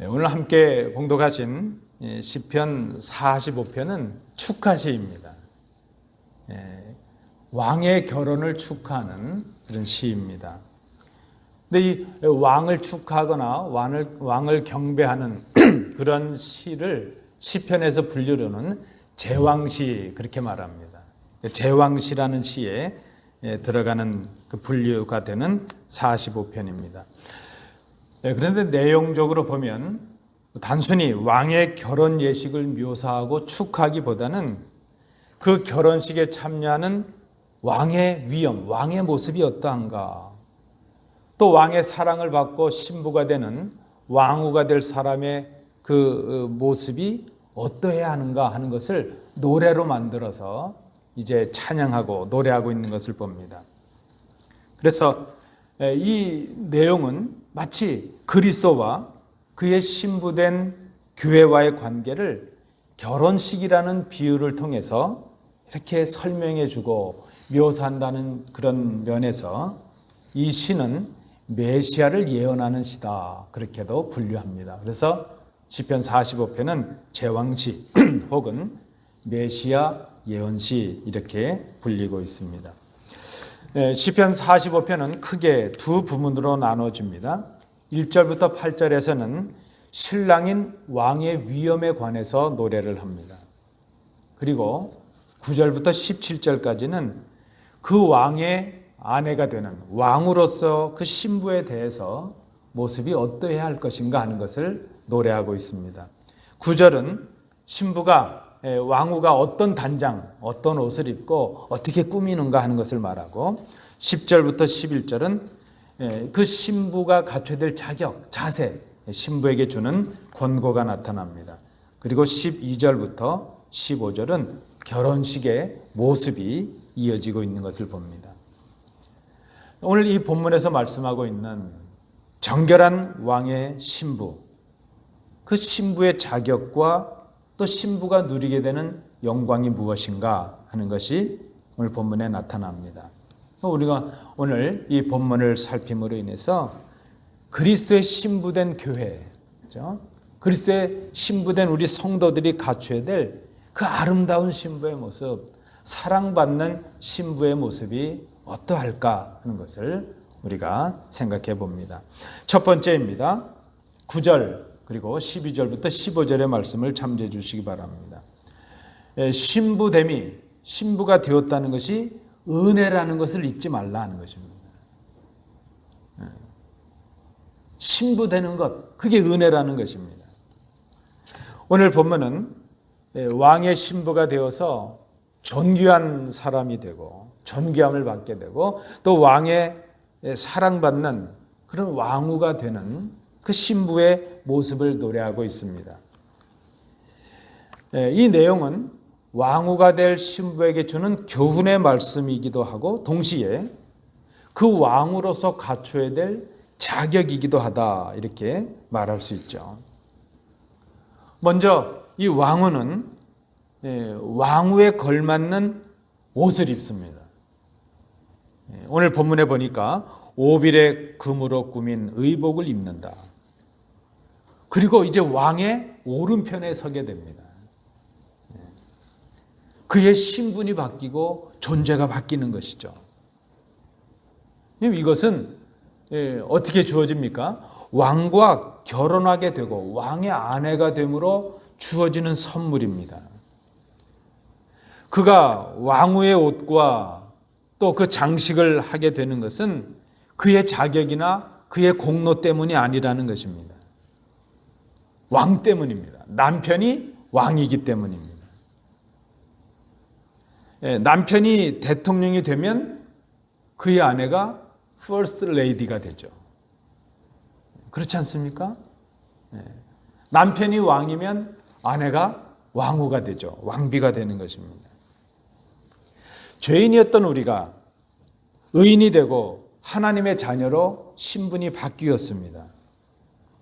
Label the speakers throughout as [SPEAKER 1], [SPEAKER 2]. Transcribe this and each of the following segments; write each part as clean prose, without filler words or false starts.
[SPEAKER 1] 오늘 함께 봉독하신 시편 45편은 축하시입니다. 왕의 결혼을 축하하는 그런 시입니다. 근데 이 왕을 축하하거나 왕을 경배하는 그런 시를 시편에서 분류로는 제왕시 그렇게 말합니다. 제왕시라는 시에 들어가는 그 분류가 되는 45편입니다. 그런데 내용적으로 보면 단순히 왕의 결혼 예식을 묘사하고 축하하기보다는 그 결혼식에 참여하는 왕의 위엄, 왕의 모습이 어떠한가, 또 왕의 사랑을 받고 신부가 되는 왕후가 될 사람의 그 모습이 어떠해야 하는가 하는 것을 노래로 만들어서 이제 찬양하고 노래하고 있는 것을 봅니다. 그래서 이 내용은 마치 그리스도와 그의 신부된 교회와의 관계를 결혼식이라는 비유를 통해서 이렇게 설명해 주고 묘사한다는 그런 면에서 이 시는 메시아를 예언하는 시다, 그렇게도 분류합니다. 그래서 시편 45편은 제왕시 혹은 메시아 예언시 이렇게 불리고 있습니다. 시편 45편은 크게 두 부문으로 나눠집니다. 1절부터 8절에서는 신랑인 왕의 위엄에 관해서 노래를 합니다. 그리고 9절부터 17절까지는 그 왕의 아내가 되는 왕으로서 그 신부에 대해서 모습이 어떠해야 할 것인가 하는 것을 노래하고 있습니다. 9절은 신부가 왕후가 어떤 단장, 어떤 옷을 입고 어떻게 꾸미는가 하는 것을 말하고 10절부터 11절은 그 신부가 갖춰야 될 자격, 자세, 신부에게 주는 권고가 나타납니다. 그리고 12절부터 15절은 결혼식의 모습이 이어지고 있는 것을 봅니다. 오늘 이 본문에서 말씀하고 있는 정결한 왕의 신부, 그 신부의 자격과 또 신부가 누리게 되는 영광이 무엇인가 하는 것이 오늘 본문에 나타납니다. 우리가 오늘 이 본문을 살핌으로 인해서 그리스도의 신부된 교회, 그렇죠? 그리스도의 신부된 우리 성도들이 갖춰야 될 그 아름다운 신부의 모습, 사랑받는 신부의 모습이 어떠할까 하는 것을 우리가 생각해 봅니다. 첫 번째입니다. 9절 그리고 12절부터 15절의 말씀을 참조해 주시기 바랍니다. 신부됨이, 신부가 되었다는 것이 은혜라는 것을 잊지 말라는 것입니다. 신부되는 것, 그게 은혜라는 것입니다. 오늘 본문은 왕의 신부가 되어서 존귀한 사람이 되고 존귀함을 받게 되고 또 왕의 사랑받는 그런 왕후가 되는 그 신부의 모습을 노래하고 있습니다. 이 내용은 왕후가 될 신부에게 주는 교훈의 말씀이기도 하고 동시에 그 왕으로서 갖춰야 될 자격이기도 하다, 이렇게 말할 수 있죠. 먼저 이 왕후는 왕후에 걸맞는 옷을 입습니다. 오늘 본문에 보니까 오빌의 금으로 꾸민 의복을 입는다. 그리고 이제 왕의 오른편에 서게 됩니다. 그의 신분이 바뀌고 존재가 바뀌는 것이죠. 이것은 어떻게 주어집니까? 왕과 결혼하게 되고 왕의 아내가 됨으로 주어지는 선물입니다. 그가 왕후의 옷과 또 그 장식을 하게 되는 것은 그의 자격이나 그의 공로 때문이 아니라는 것입니다. 왕 때문입니다. 남편이 왕이기 때문입니다. 남편이 대통령이 되면 그의 아내가 First Lady가 되죠. 그렇지 않습니까? 남편이 왕이면 아내가 왕후가 되죠. 왕비가 되는 것입니다. 죄인이었던 우리가 의인이 되고 하나님의 자녀로 신분이 바뀌었습니다.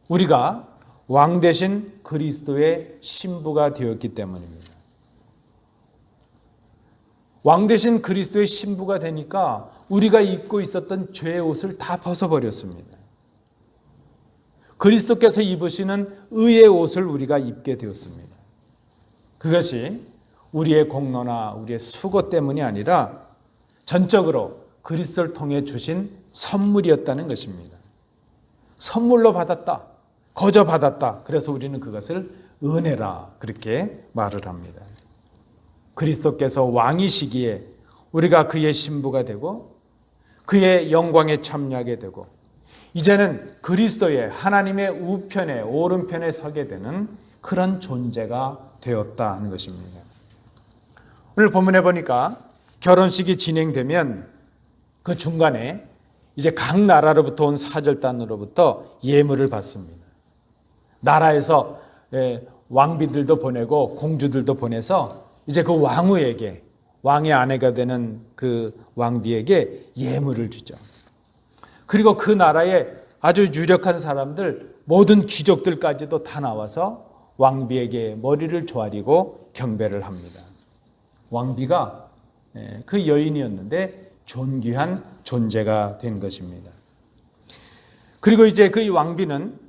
[SPEAKER 1] 우리가 왕 대신 그리스도의 신부가 되었기 때문입니다. 왕 대신 그리스도의 신부가 되니까 우리가 입고 있었던 죄의 옷을 다 벗어버렸습니다. 그리스도께서 입으시는 의의 옷을 우리가 입게 되었습니다. 그것이 우리의 공로나 우리의 수고 때문이 아니라 전적으로 그리스도를 통해 주신 선물이었다는 것입니다. 선물로 받았다, 거저 받았다. 그래서 우리는 그것을 은혜라 그렇게 말을 합니다. 그리스도께서 왕이시기에 우리가 그의 신부가 되고 그의 영광에 참여하게 되고 이제는 그리스도의 하나님의 우편에 오른편에 서게 되는 그런 존재가 되었다 하는 것입니다. 오늘 본문에 보니까 결혼식이 진행되면 그 중간에 이제 각 나라로부터 온 사절단으로부터 예물을 받습니다. 나라에서 왕비들도 보내고 공주들도 보내서 이제 그 왕후에게, 왕의 아내가 되는 그 왕비에게 예물을 주죠. 그리고 그 나라에 아주 유력한 사람들, 모든 귀족들까지도 다 나와서 왕비에게 머리를 조아리고 경배를 합니다. 왕비가 그 여인이었는데 존귀한 존재가 된 것입니다. 그리고 이제 그 왕비는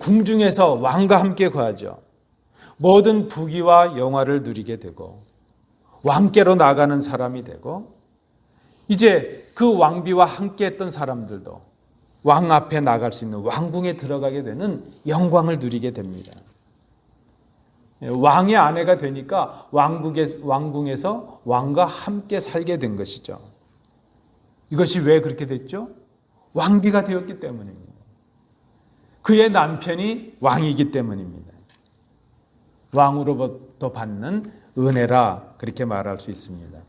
[SPEAKER 1] 궁중에서 왕과 함께 거하죠. 모든 부귀와 영화를 누리게 되고 왕께로 나가는 사람이 되고 이제 그 왕비와 함께 했던 사람들도 왕 앞에 나갈 수 있는 왕궁에 들어가게 되는 영광을 누리게 됩니다. 왕의 아내가 되니까 왕궁에서 왕과 함께 살게 된 것이죠. 이것이 왜 그렇게 됐죠? 왕비가 되었기 때문입니다. 그의 남편이 왕이기 때문입니다. 왕으로부터 받는 은혜라 그렇게 말할 수 있습니다.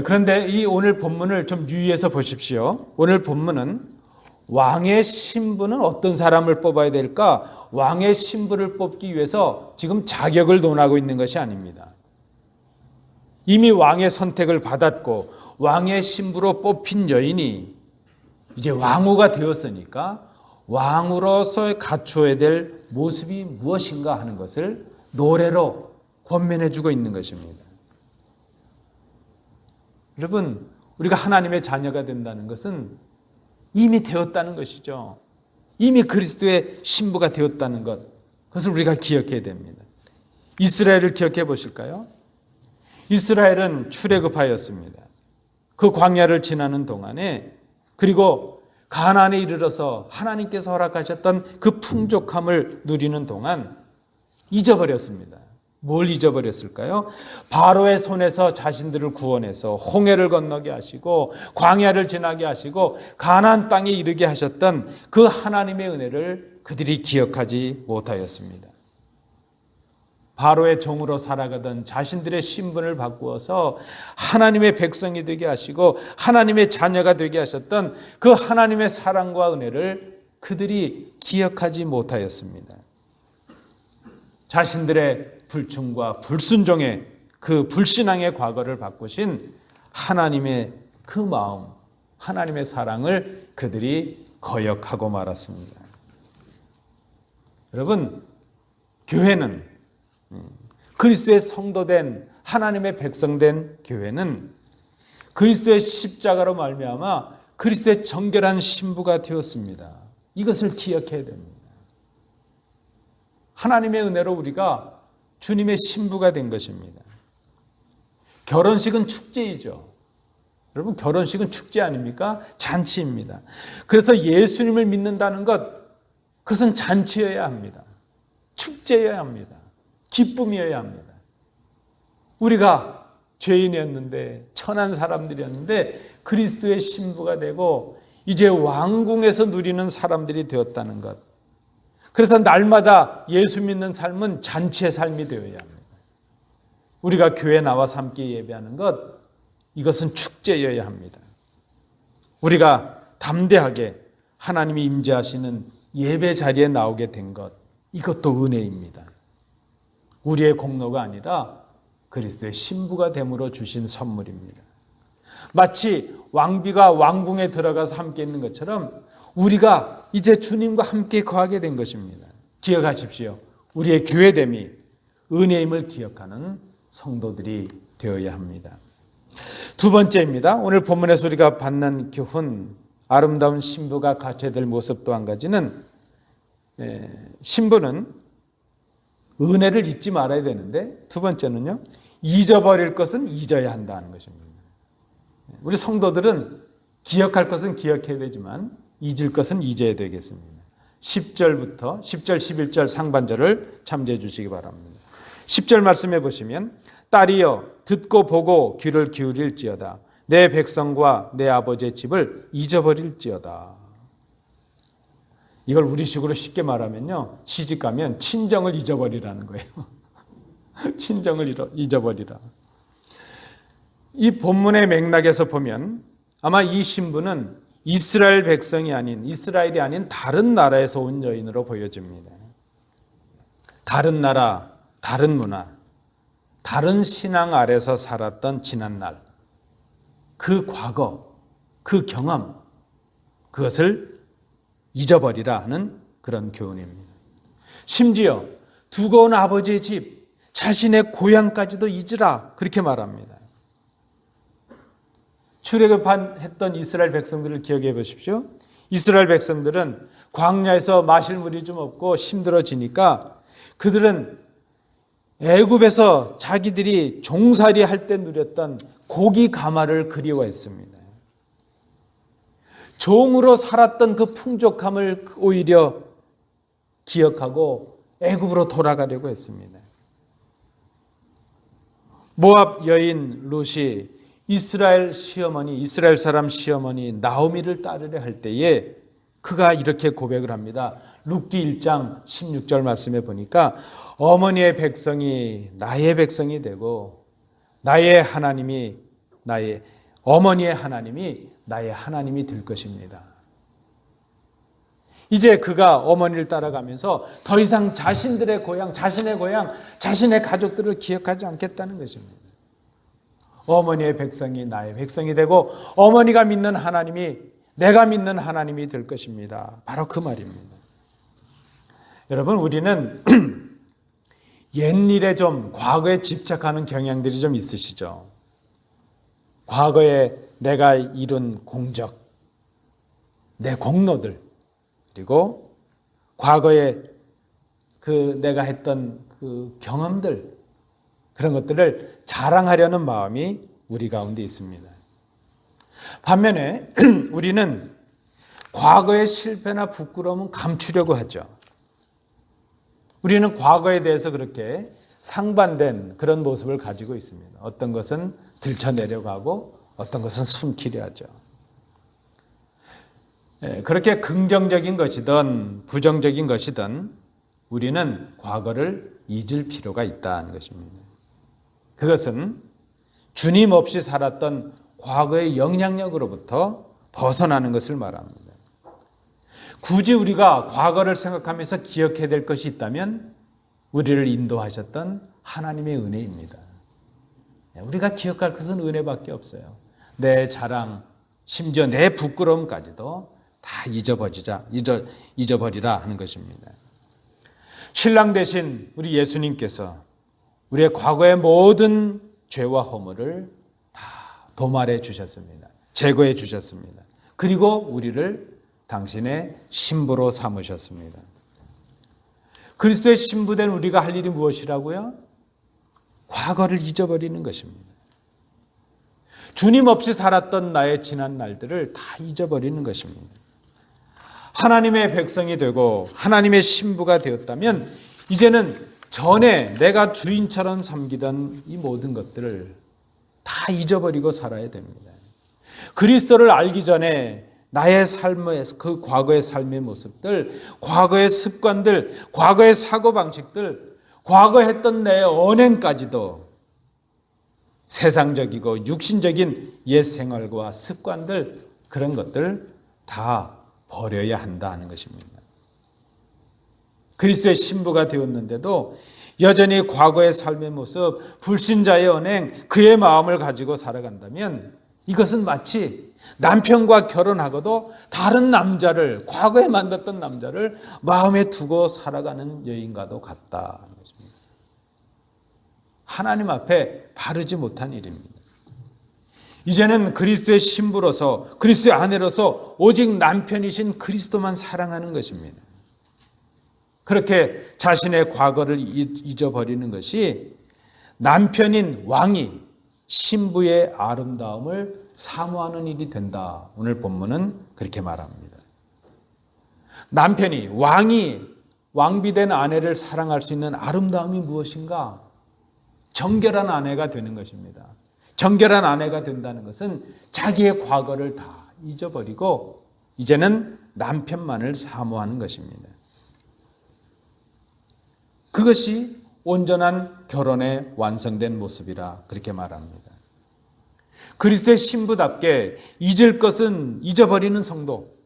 [SPEAKER 1] 그런데 이 오늘 본문을 좀 유의해서 보십시오. 오늘 본문은 왕의 신부는 어떤 사람을 뽑아야 될까? 왕의 신부를 뽑기 위해서 지금 자격을 논하고 있는 것이 아닙니다. 이미 왕의 선택을 받았고 왕의 신부로 뽑힌 여인이 이제 왕후가 되었으니까 왕으로서 갖추어야 될 모습이 무엇인가 하는 것을 노래로 권면해 주고 있는 것입니다. 여러분, 우리가 하나님의 자녀가 된다는 것은 이미 되었다는 것이죠. 이미 그리스도의 신부가 되었다는 것, 그것을 우리가 기억해야 됩니다. 이스라엘을 기억해 보실까요? 이스라엘은 출애굽하였습니다. 그 광야를 지나는 동안에, 그리고 가나안에 이르러서 하나님께서 허락하셨던 그 풍족함을 누리는 동안 잊어버렸습니다. 뭘 잊어버렸을까요? 바로의 손에서 자신들을 구원해서 홍해를 건너게 하시고 광야를 지나게 하시고 가나안 땅에 이르게 하셨던 그 하나님의 은혜를 그들이 기억하지 못하였습니다. 바로의 종으로 살아가던 자신들의 신분을 바꾸어서 하나님의 백성이 되게 하시고 하나님의 자녀가 되게 하셨던 그 하나님의 사랑과 은혜를 그들이 기억하지 못하였습니다. 자신들의 불충과 불순종의 그 불신앙의 과거를 바꾸신 하나님의 그 마음, 하나님의 사랑을 그들이 거역하고 말았습니다. 여러분, 교회는 그리스도의 성도된 하나님의 백성된 교회는 그리스도의 십자가로 말미암아 그리스도의 정결한 신부가 되었습니다. 이것을 기억해야 됩니다. 하나님의 은혜로 우리가 주님의 신부가 된 것입니다. 결혼식은 축제이죠. 여러분, 결혼식은 축제 아닙니까? 잔치입니다. 그래서 예수님을 믿는다는 것, 그것은 잔치여야 합니다. 축제여야 합니다. 기쁨이어야 합니다. 우리가 죄인이었는데, 천한 사람들이었는데 그리스도의 신부가 되고 이제 왕궁에서 누리는 사람들이 되었다는 것. 그래서 날마다 예수 믿는 삶은 잔치의 삶이 되어야 합니다. 우리가 교회에 나와서 함께 예배하는 것, 이것은 축제여야 합니다. 우리가 담대하게 하나님이 임재하시는 예배 자리에 나오게 된 것, 이것도 은혜입니다. 우리의 공로가 아니라 그리스도의 신부가 됨으로 주신 선물입니다. 마치 왕비가 왕궁에 들어가서 함께 있는 것처럼 우리가 이제 주님과 함께 거하게 된 것입니다. 기억하십시오. 우리의 교회됨이 은혜임을 기억하는 성도들이 되어야 합니다. 두 번째입니다. 오늘 본문에서 우리가 받는 교훈, 아름다운 신부가 갖춰야 될 모습 또 한 가지는 신부는 은혜를 잊지 말아야 되는데, 두 번째는요, 잊어버릴 것은 잊어야 한다는 것입니다. 우리 성도들은 기억할 것은 기억해야 되지만 잊을 것은 잊어야 되겠습니다. 10절, 11절 상반절을 참조해 주시기 바랍니다. 10절 말씀해 보시면, 딸이여 듣고 보고 귀를 기울일지어다. 내 백성과 내 아버지의 집을 잊어버릴지어다. 이걸 우리식으로 쉽게 말하면요, 시집가면 친정을 잊어버리라는 거예요. 친정을 잊어버리라. 이 본문의 맥락에서 보면 아마 이 신부는 이스라엘 백성이 아닌, 이스라엘이 아닌 다른 나라에서 온 여인으로 보여집니다. 다른 나라, 다른 문화, 다른 신앙 아래서 살았던 지난날, 그 과거, 그 경험, 그것을 잊어버리라 하는 그런 교훈입니다. 심지어 두고 온 아버지의 집, 자신의 고향까지도 잊으라, 그렇게 말합니다. 출애굽했던 이스라엘 백성들을 기억해 보십시오. 이스라엘 백성들은 광야에서 마실 물이 좀 없고 힘들어지니까 그들은 애굽에서 자기들이 종살이 할 때 누렸던 고기 가마를 그리워했습니다. 종으로 살았던 그 풍족함을 오히려 기억하고 애굽으로 돌아가려고 했습니다. 모압 여인 룻이 이스라엘 사람 시어머니 나오미를 따르려 할 때에 그가 이렇게 고백을 합니다. 룻기 1장 16절 말씀에 보니까 어머니의 백성이 나의 백성이 되고 어머니의 하나님이 나의 하나님이 될 것입니다. 이제 그가 어머니를 따라가면서 더 이상 자신의 고향, 자신의 가족들을 기억하지 않겠다는 것입니다. 어머니의 백성이 나의 백성이 되고 어머니가 믿는 하나님이 내가 믿는 하나님이 될 것입니다. 바로 그 말입니다. 여러분, 우리는 옛일에 좀 과거에 집착하는 경향들이 좀 있으시죠? 과거에 내가 이룬 공적, 내 공로들, 그리고 과거에 내가 했던 그 경험들, 그런 것들을 자랑하려는 마음이 우리 가운데 있습니다. 반면에 우리는 과거의 실패나 부끄러움은 감추려고 하죠. 우리는 과거에 대해서 그렇게 상반된 그런 모습을 가지고 있습니다. 어떤 것은 들춰내려고 하고 어떤 것은 숨기려 하죠. 그렇게 긍정적인 것이든 부정적인 것이든 우리는 과거를 잊을 필요가 있다는 것입니다. 그것은 주님 없이 살았던 과거의 영향력으로부터 벗어나는 것을 말합니다. 굳이 우리가 과거를 생각하면서 기억해야 될 것이 있다면 우리를 인도하셨던 하나님의 은혜입니다. 우리가 기억할 것은 은혜밖에 없어요. 내 자랑, 심지어 내 부끄러움까지도 다 잊어버리라 하는 것입니다. 신랑 되신 우리 예수님께서 우리의 과거의 모든 죄와 허물을 다 도말해 주셨습니다. 제거해 주셨습니다. 그리고 우리를 당신의 신부로 삼으셨습니다. 그리스도의 신부된 우리가 할 일이 무엇이라고요? 과거를 잊어버리는 것입니다. 주님 없이 살았던 나의 지난 날들을 다 잊어버리는 것입니다. 하나님의 백성이 되고 하나님의 신부가 되었다면 이제는 전에 내가 주인처럼 섬기던 이 모든 것들을 다 잊어버리고 살아야 됩니다. 그리스도를 알기 전에 나의 삶의 그 과거의 삶의 모습들, 과거의 습관들, 과거의 사고방식들, 과거에 했던 내 언행까지도 세상적이고 육신적인 옛 생활과 습관들, 그런 것들 다 버려야 한다는 것입니다. 그리스도의 신부가 되었는데도 여전히 과거의 삶의 모습, 불신자의 언행, 그의 마음을 가지고 살아간다면 이것은 마치 남편과 결혼하고도 다른 남자를, 과거에 만났던 남자를 마음에 두고 살아가는 여인과도 같다는 것입니다. 하나님 앞에 바르지 못한 일입니다. 이제는 그리스도의 신부로서, 그리스도의 아내로서 오직 남편이신 그리스도만 사랑하는 것입니다. 그렇게 자신의 과거를 잊어버리는 것이 남편인 왕이 신부의 아름다움을 사모하는 일이 된다. 오늘 본문은 그렇게 말합니다. 남편이, 왕이 왕비된 아내를 사랑할 수 있는 아름다움이 무엇인가? 정결한 아내가 되는 것입니다. 정결한 아내가 된다는 것은 자기의 과거를 다 잊어버리고 이제는 남편만을 사모하는 것입니다. 그것이 온전한 결혼의 완성된 모습이라 그렇게 말합니다. 그리스도의 신부답게 잊을 것은 잊어버리는 성도,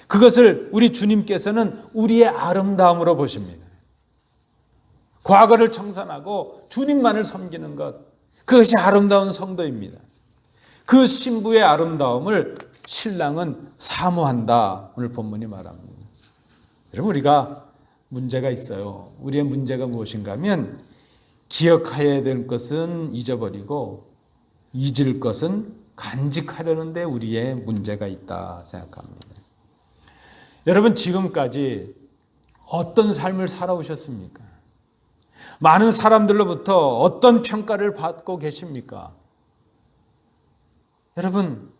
[SPEAKER 1] 그것을 우리 주님께서는 우리의 아름다움으로 보십니다. 과거를 청산하고 주님만을 섬기는 것, 그것이 아름다운 성도입니다. 그 신부의 아름다움을 신랑은 사모한다. 오늘 본문이 말합니다. 여러분, 우리가 문제가 있어요. 우리의 문제가 무엇인가 하면 기억해야 될 것은 잊어버리고 잊을 것은 간직하려는 데 우리의 문제가 있다 생각합니다. 여러분, 지금까지 어떤 삶을 살아오셨습니까? 많은 사람들로부터 어떤 평가를 받고 계십니까? 여러분,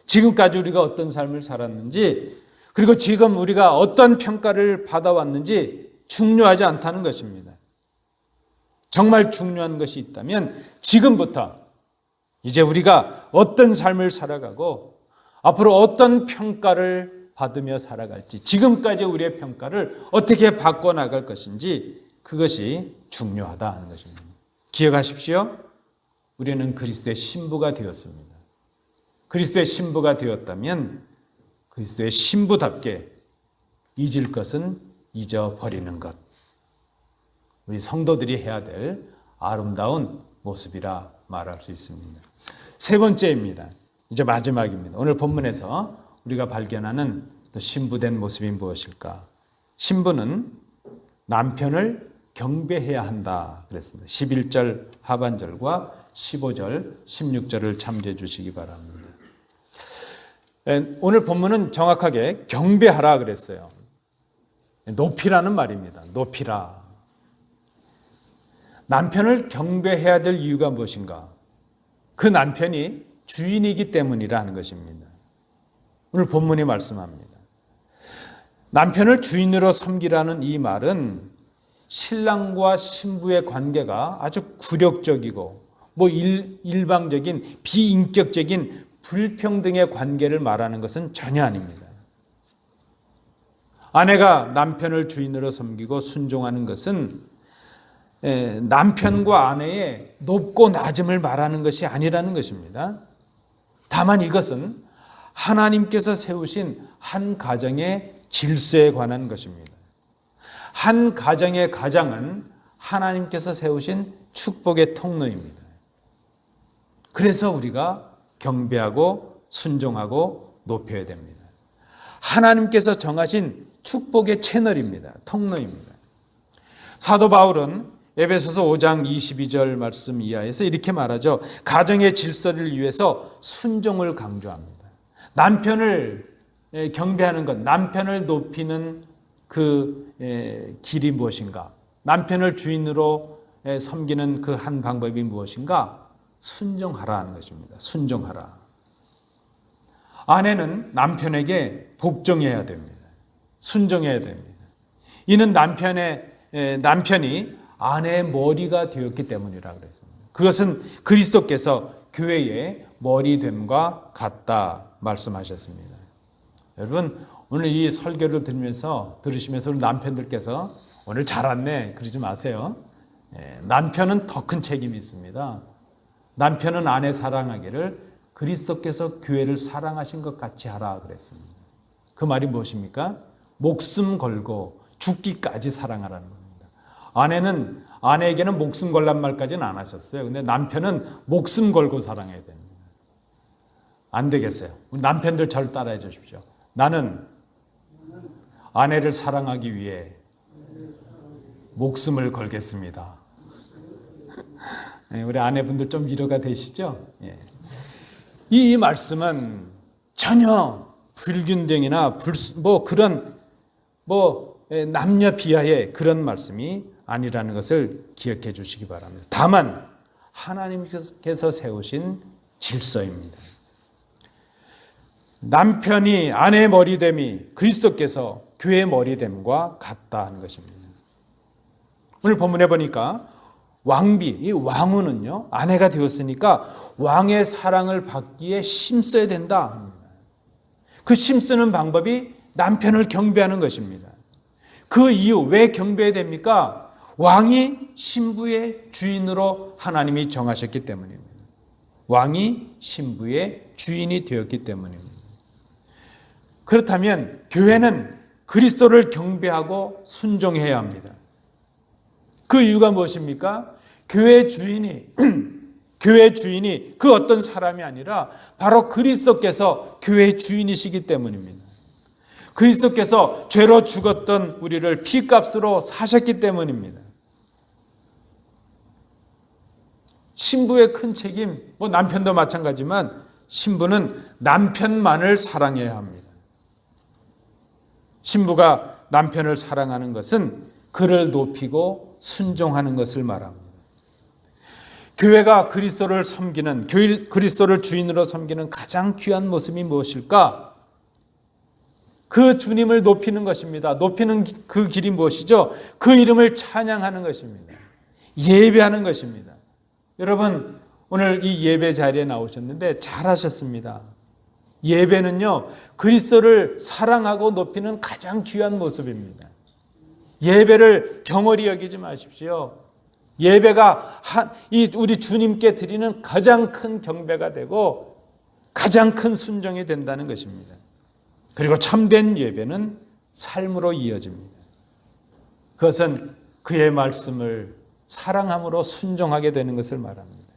[SPEAKER 1] 지금까지 우리가 어떤 삶을 살았는지, 그리고 지금 우리가 어떤 평가를 받아왔는지 중요하지 않다는 것입니다. 정말 중요한 것이 있다면 지금부터 이제 우리가 어떤 삶을 살아가고 앞으로 어떤 평가를 받으며 살아갈지, 지금까지 우리의 평가를 어떻게 바꿔나갈 것인지, 그것이 중요하다 하는 것입니다. 기억하십시오. 우리는 그리스도의 신부가 되었습니다. 그리스도의 신부가 되었다면 그리스도의 신부답게 잊을 것은 잊어버리는 것, 우리 성도들이 해야 될 아름다운 모습이라 말할 수 있습니다. 세 번째입니다. 이제 마지막입니다. 오늘 본문에서 우리가 발견하는 또 신부된 모습이 무엇일까? 신부는 남편을 경배해야 한다 그랬습니다. 11절 하반절과 15절, 16절을 참조해 주시기 바랍니다. 오늘 본문은 정확하게 경배하라 그랬어요. 높이라는 말입니다. 높이라. 남편을 경배해야 될 이유가 무엇인가? 그 남편이 주인이기 때문이라는 것입니다. 오늘 본문이 말씀합니다. 남편을 주인으로 섬기라는 이 말은 신랑과 신부의 관계가 아주 굴욕적이고 일방적인 비인격적인 불평등의 관계를 말하는 것은 전혀 아닙니다. 아내가 남편을 주인으로 섬기고 순종하는 것은 남편과 아내의 높고 낮음을 말하는 것이 아니라는 것입니다. 다만 이것은 하나님께서 세우신 한 가정의 질서에 관한 것입니다. 한 가정의 가장은 하나님께서 세우신 축복의 통로입니다. 그래서 우리가 경배하고 순종하고 높여야 됩니다. 하나님께서 정하신 축복의 채널입니다. 통로입니다. 사도 바울은 에베소서 5장 22절 말씀 이하에서 이렇게 말하죠. 가정의 질서를 위해서 순종을 강조합니다. 남편을 경배하는 것, 남편을 높이는 그 길이 무엇인가? 남편을 주인으로 섬기는 그 한 방법이 무엇인가? 순종하라 하는 것입니다. 순종하라. 아내는 남편에게 복종해야 됩니다. 순종해야 됩니다. 이는 남편이 아내의 머리가 되었기 때문이라고 그랬습니다. 그것은 그리스도께서 교회의 머리됨과 같다 말씀하셨습니다. 여러분, 오늘 이 설교를 들으시면서 우리 남편들께서 오늘 잘 왔네 그러지 마세요. 남편은 더 큰 책임이 있습니다. 남편은 아내 사랑하기를 그리스도께서 교회를 사랑하신 것 같이 하라 그랬습니다. 그 말이 무엇입니까? 목숨 걸고 죽기까지 사랑하라는 겁니다. 아내에게는 목숨 걸란 말까지는 안 하셨어요. 근데 남편은 목숨 걸고 사랑해야 됩니다. 안 되겠어요. 우리 남편들 저를 따라해 주십시오. 나는 아내를 사랑하기 위해 목숨을 걸겠습니다. 우리 아내분들 좀 위로가 되시죠? 예. 이 말씀은 전혀 불균등이나 그런 남녀 비하의 그런 말씀이 아니라는 것을 기억해 주시기 바랍니다. 다만 하나님께서 세우신 질서입니다. 남편이 아내의 머리됨이 그리스도께서 교회의 머리됨과 같다는 것입니다. 오늘 본문에 보니까 왕비, 이 왕후는요, 아내가 되었으니까 왕의 사랑을 받기에 힘써야 된다. 그 힘쓰는 방법이 남편을 경배하는 것입니다. 그 이유, 왜 경배해야 됩니까? 왕이 신부의 주인으로 하나님이 정하셨기 때문입니다. 왕이 신부의 주인이 되었기 때문입니다. 그렇다면 교회는 그리스도를 경배하고 순종해야 합니다. 그 이유가 무엇입니까? 교회 주인이 그 어떤 사람이 아니라 바로 그리스도께서 교회의 주인이시기 때문입니다. 그리스도께서 죄로 죽었던 우리를 피값으로 사셨기 때문입니다. 신부의 큰 책임, 남편도 마찬가지지만 신부는 남편만을 사랑해야 합니다. 신부가 남편을 사랑하는 것은 그를 높이고 순종하는 것을 말합니다. 교회가 그리스도를 섬기는, 그리스도를 주인으로 섬기는 가장 귀한 모습이 무엇일까? 그 주님을 높이는 것입니다. 높이는 그 길이 무엇이죠? 그 이름을 찬양하는 것입니다. 예배하는 것입니다. 여러분, 오늘 이 예배 자리에 나오셨는데 잘하셨습니다. 예배는요, 그리스도를 사랑하고 높이는 가장 귀한 모습입니다. 예배를 경홀히 여기지 마십시오. 예배가 우리 주님께 드리는 가장 큰 경배가 되고 가장 큰 순종이 된다는 것입니다. 그리고 참된 예배는 삶으로 이어집니다. 그것은 그의 말씀을 사랑함으로 순종하게 되는 것을 말합니다.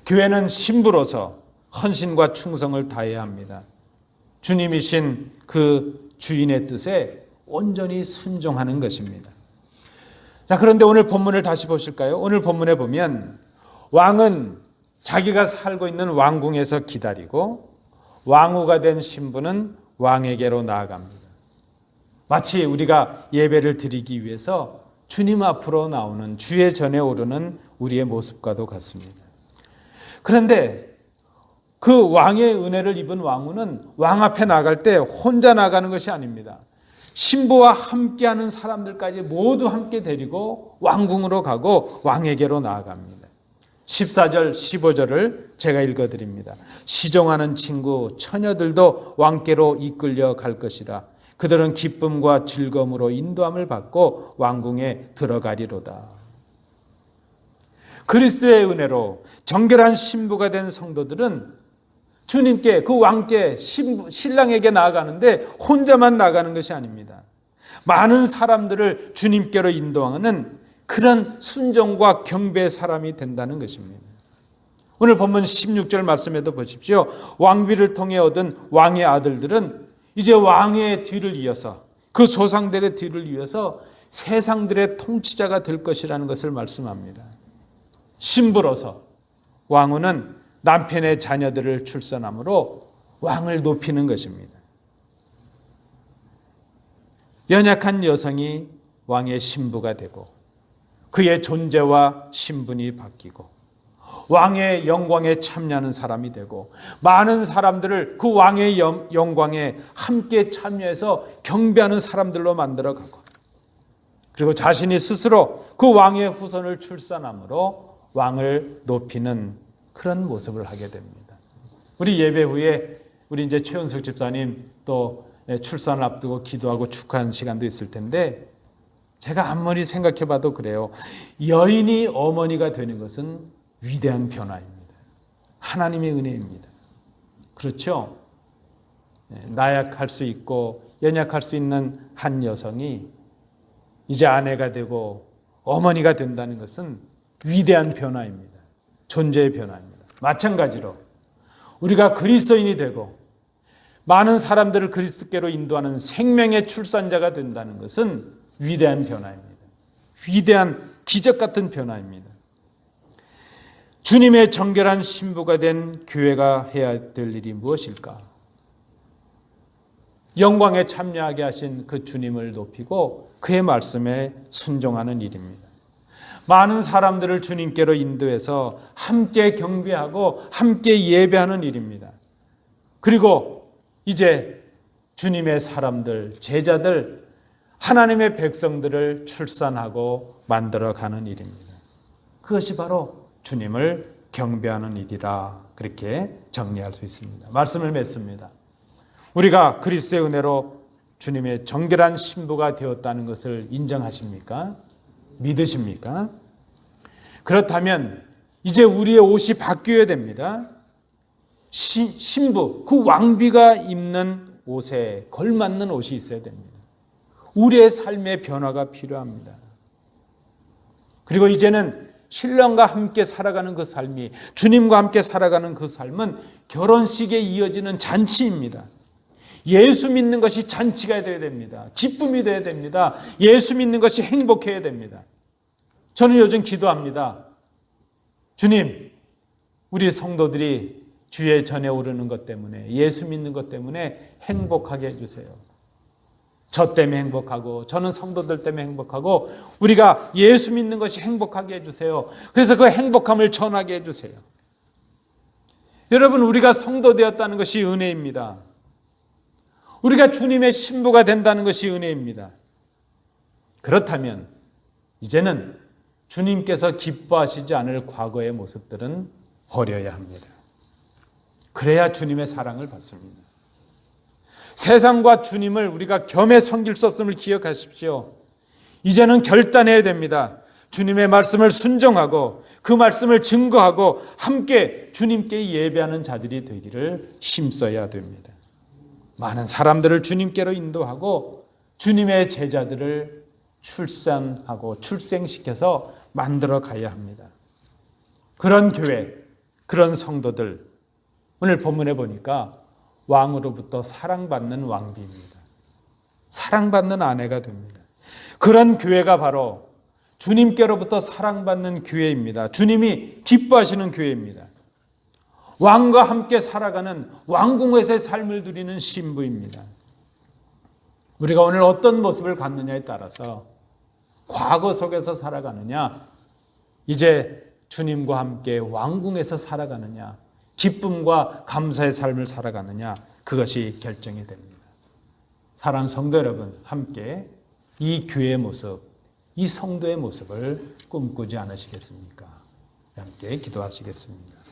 [SPEAKER 1] 교회는 신부로서 헌신과 충성을 다해야 합니다. 주님이신 그 주인의 뜻에 온전히 순종하는 것입니다. 자, 그런데 오늘 본문을 다시 보실까요? 오늘 본문에 보면 왕은 자기가 살고 있는 왕궁에서 기다리고 왕후가 된 신부는 왕에게로 나아갑니다. 마치 우리가 예배를 드리기 위해서 주님 앞으로 나오는 주의 전에 오르는 우리의 모습과도 같습니다. 그런데 그 왕의 은혜를 입은 왕후는 왕 앞에 나갈 때 혼자 나가는 것이 아닙니다. 신부와 함께하는 사람들까지 모두 함께 데리고 왕궁으로 가고 왕에게로 나아갑니다. 14절, 15절을 제가 읽어드립니다. 시종하는 친구 처녀들도 왕께로 이끌려 갈 것이라. 그들은 기쁨과 즐거움으로 인도함을 받고 왕궁에 들어가리로다. 그리스도의 은혜로 정결한 신부가 된 성도들은 주님께, 그 왕께, 신랑에게 나아가는데 혼자만 나가는 것이 아닙니다. 많은 사람들을 주님께로 인도하는 그런 순종과 경배의 사람이 된다는 것입니다. 오늘 본문 16절 말씀에도 보십시오. 왕비를 통해 얻은 왕의 아들들은 이제 왕의 뒤를 이어서, 그 조상들의 뒤를 이어서 세상들의 통치자가 될 것이라는 것을 말씀합니다. 신부로서 왕후는 남편의 자녀들을 출산함으로 왕을 높이는 것입니다. 연약한 여성이 왕의 신부가 되고 그의 존재와 신분이 바뀌고 왕의 영광에 참여하는 사람이 되고 많은 사람들을 그 왕의 영광에 함께 참여해서 경배하는 사람들로 만들어가고 그리고 자신이 스스로 그 왕의 후손을 출산함으로 왕을 높이는 그런 모습을 하게 됩니다. 우리 예배 후에 우리 이제 최은숙 집사님 또 출산을 앞두고 기도하고 축하하는 시간도 있을 텐데 제가 아무리 생각해 봐도 그래요. 여인이 어머니가 되는 것은 위대한 변화입니다. 하나님의 은혜입니다. 그렇죠? 나약할 수 있고 연약할 수 있는 한 여성이 이제 아내가 되고 어머니가 된다는 것은 위대한 변화입니다. 존재의 변화입니다. 마찬가지로 우리가 그리스도인이 되고 많은 사람들을 그리스도께로 인도하는 생명의 출산자가 된다는 것은 위대한 변화입니다. 위대한 기적 같은 변화입니다. 주님의 정결한 신부가 된 교회가 해야 될 일이 무엇일까? 영광에 참여하게 하신 그 주님을 높이고 그의 말씀에 순종하는 일입니다. 많은 사람들을 주님께로 인도해서 함께 경배하고 함께 예배하는 일입니다. 그리고 이제 주님의 사람들, 제자들, 하나님의 백성들을 출산하고 만들어가는 일입니다. 그것이 바로 주님을 경배하는 일이라 그렇게 정리할 수 있습니다. 말씀을 맺습니다. 우리가 그리스도의 은혜로 주님의 정결한 신부가 되었다는 것을 인정하십니까? 믿으십니까? 그렇다면 이제 우리의 옷이 바뀌어야 됩니다. 신부, 그 왕비가 입는 옷에 걸맞는 옷이 있어야 됩니다. 우리의 삶의 변화가 필요합니다. 그리고 이제는 신랑과 함께 살아가는 그 삶이, 주님과 함께 살아가는 그 삶은 결혼식에 이어지는 잔치입니다. 예수 믿는 것이 잔치가 되어야 됩니다. 기쁨이 되어야 됩니다. 예수 믿는 것이 행복해야 됩니다. 저는 요즘 기도합니다. 주님, 우리 성도들이 주의 전에 오르는 것 때문에, 예수 믿는 것 때문에 행복하게 해주세요. 저 때문에 행복하고, 저는 성도들 때문에 행복하고, 우리가 예수 믿는 것이 행복하게 해주세요. 그래서 그 행복함을 전하게 해주세요. 여러분, 우리가 성도 되었다는 것이 은혜입니다. 우리가 주님의 신부가 된다는 것이 은혜입니다. 그렇다면 이제는 주님께서 기뻐하시지 않을 과거의 모습들은 버려야 합니다. 그래야 주님의 사랑을 받습니다. 세상과 주님을 우리가 겸해 섬길 수 없음을 기억하십시오. 이제는 결단해야 됩니다. 주님의 말씀을 순종하고 그 말씀을 증거하고 함께 주님께 예배하는 자들이 되기를 힘써야 됩니다. 많은 사람들을 주님께로 인도하고 주님의 제자들을 출산하고 출생시켜서 만들어 가야 합니다. 그런 교회, 그런 성도들, 오늘 본문에 보니까 왕으로부터 사랑받는 왕비입니다. 사랑받는 아내가 됩니다. 그런 교회가 바로 주님께로부터 사랑받는 교회입니다. 주님이 기뻐하시는 교회입니다. 왕과 함께 살아가는 왕궁에서의 삶을 누리는 신부입니다. 우리가 오늘 어떤 모습을 갖느냐에 따라서 과거 속에서 살아가느냐, 이제 주님과 함께 왕궁에서 살아가느냐, 기쁨과 감사의 삶을 살아가느냐, 그것이 결정이 됩니다. 사랑하는 성도 여러분, 함께 이 교회의 모습, 이 성도의 모습을 꿈꾸지 않으시겠습니까? 함께 기도하시겠습니다.